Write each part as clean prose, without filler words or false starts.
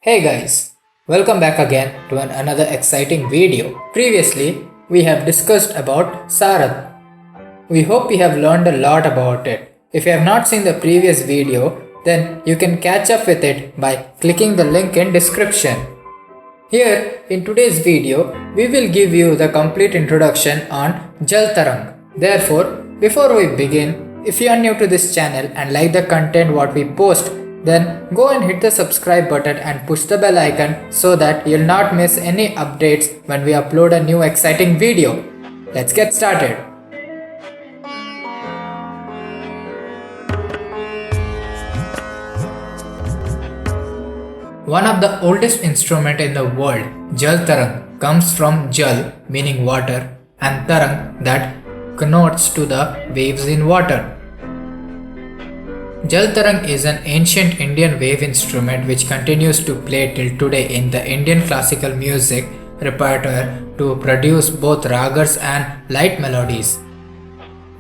Hey guys, welcome back again to another exciting video. Previously, we have discussed about Sarad. We hope you have learned a lot about it. If you have not seen the previous video, then you can catch up with it by clicking the link in description. Here, in today's video, we will give you the complete introduction on Jal Tarang. Therefore, before we begin, if you are new to this channel and like the content what we post, then go and hit the subscribe button and push the bell icon so that you'll not miss any updates when we upload a new exciting video. Let's get started. One of the oldest instruments in the world, Jal Tarang, comes from Jal meaning water and Tarang that connotes to the waves in water. Jal Tarang is an ancient Indian wave instrument which continues to play till today in the Indian classical music repertoire to produce both ragas and light melodies.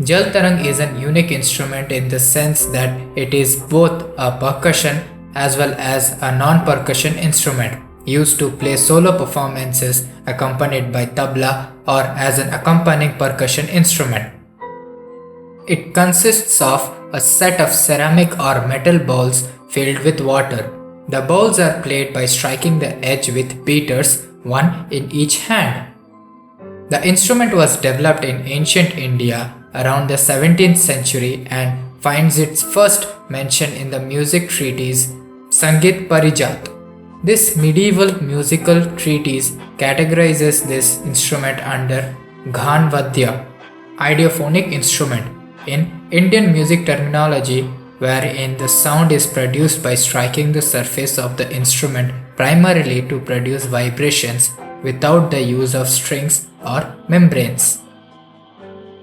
Jal Tarang is an unique instrument in the sense that it is both a percussion as well as a non-percussion instrument used to play solo performances accompanied by tabla or as an accompanying percussion instrument. It consists of a set of ceramic or metal bowls filled with water. The bowls are played by striking the edge with beaters, one in each hand. The instrument was developed in ancient India around the 17th century and finds its first mention in the music treatise Sangit Parijat. This medieval musical treatise categorizes this instrument under Ghan Vadya, idiophonic instrument, in Indian music terminology, wherein the sound is produced by striking the surface of the instrument primarily to produce vibrations without the use of strings or membranes.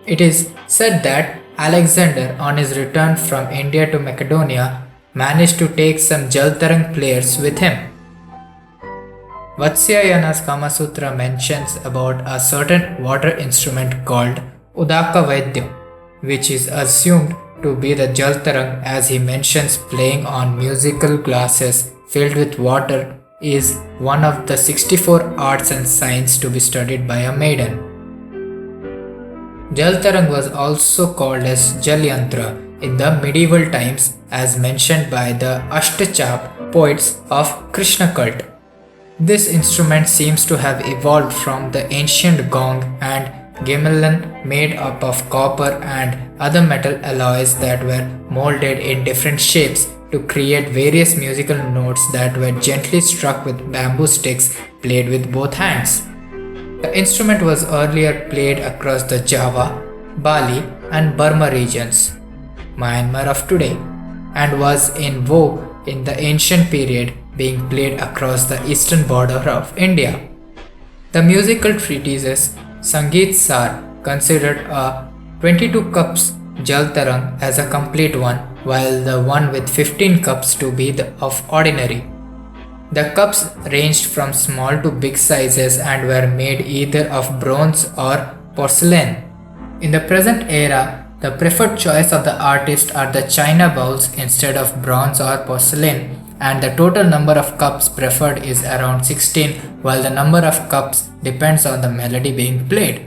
It is said that Alexander, on his return from India to Macedonia, managed to take some Jal Tarang players with him. Vatsyayana's Kama Sutra mentions about a certain water instrument called Udaka Vaidya, which is assumed to be the Jal Tarang, as he mentions playing on musical glasses filled with water is one of the 64 arts and science to be studied by a maiden. Jal Tarang was also called as Jal Yantra in the medieval times as mentioned by the Ashtachap poets of Krishna cult. This instrument seems to have evolved from the ancient gong and gamelan made up of copper and other metal alloys that were molded in different shapes to create various musical notes that were gently struck with bamboo sticks played with both hands. The instrument was earlier played across the Java, Bali and Burma regions, Myanmar of today, and was in vogue in the ancient period, being played across the eastern border of India. The musical treatises Sangeet Sar considered a 22 cups Jal Tarang as a complete one, while the one with 15 cups to be of ordinary. The cups ranged from small to big sizes and were made either of bronze or porcelain. In the present era, the preferred choice of the artist are the china bowls instead of bronze or porcelain, and the total number of cups preferred is around 16, while the number of cups depends on the melody being played.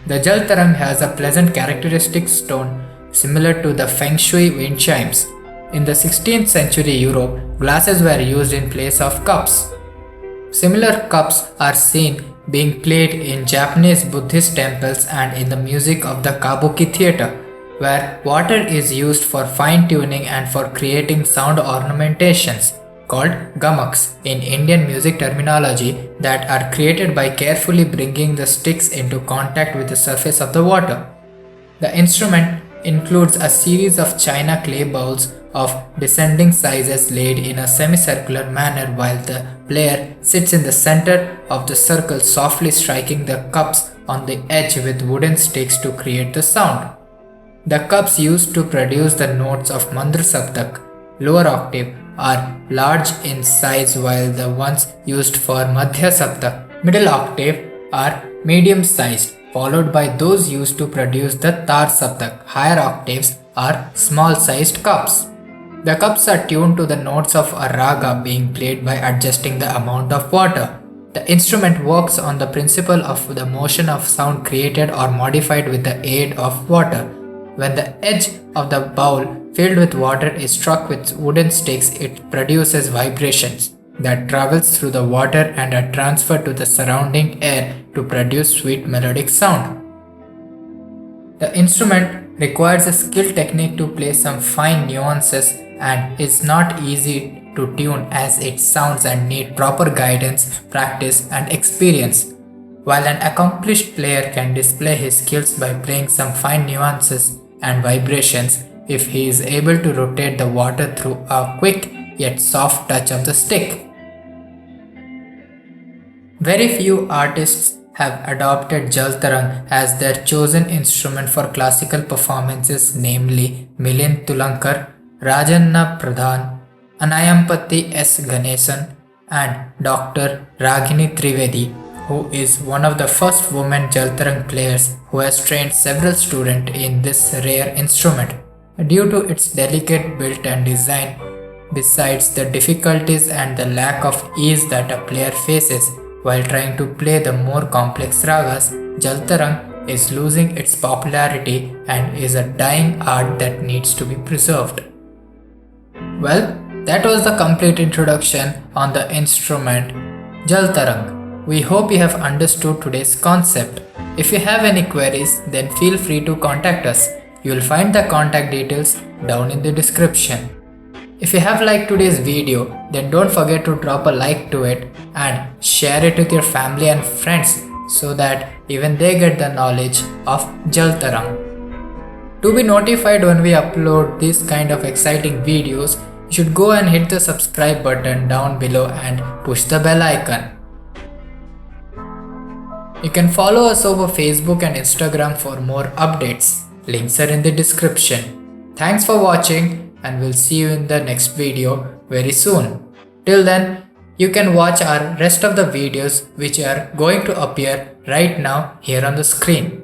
The Jal Tarang has a pleasant characteristic tone similar to the Feng Shui wind chimes. In the 16th century Europe, glasses were used in place of cups. Similar cups are seen being played in Japanese Buddhist temples and in the music of the kabuki theatre, where water is used for fine-tuning and for creating sound ornamentations called gamaks in Indian music terminology that are created by carefully bringing the sticks into contact with the surface of the water. The instrument includes a series of china clay bowls of descending sizes laid in a semicircular manner while the player sits in the center of the circle softly striking the cups on the edge with wooden sticks to create the sound. The cups used to produce the notes of Mandra Saptak, lower octave, are large in size, while the ones used for Madhya Saptak, middle octave, are medium sized, followed by those used to produce the Tar Saptak, higher octaves, are small sized cups. The cups are tuned to the notes of a raga being played by adjusting the amount of water. The instrument works on the principle of the motion of sound created or modified with the aid of water. When the edge of the bowl filled with water is struck with wooden sticks, it produces vibrations that travels through the water and are transferred to the surrounding air to produce sweet melodic sound. The instrument requires a skilled technique to play some fine nuances and is not easy to tune as it sounds and need proper guidance, practice and experience. While an accomplished player can display his skills by playing some fine nuances and vibrations if he is able to rotate the water through a quick yet soft touch of the stick. Very few artists have adopted Jal Tarang as their chosen instrument for classical performances, namely Milind Tulankar, Rajanna Pradhan, Anayampati S. Ganesan, and Dr. Ragini Trivedi, who is one of the first women Jal Tarang players who has trained several students in this rare instrument. Due to its delicate build and design, besides the difficulties and the lack of ease that a player faces, while trying to play the more complex ragas, Jal Tarang is losing its popularity and is a dying art that needs to be preserved. Well, that was the complete introduction on the instrument Jal Tarang. We hope you have understood today's concept. If you have any queries, then feel free to contact us. You will find the contact details down in the description. If you have liked today's video, then don't forget to drop a like to it and share it with your family and friends so that even they get the knowledge of Jal Tarang. To be notified when we upload these kind of exciting videos, you should go and hit the subscribe button down below and push the bell icon. You can follow us over Facebook and Instagram for more updates. Links are in the description. Thanks for watching, and we'll see you in the next video very soon. Till then, you can watch our rest of the videos which are going to appear right now here on the screen.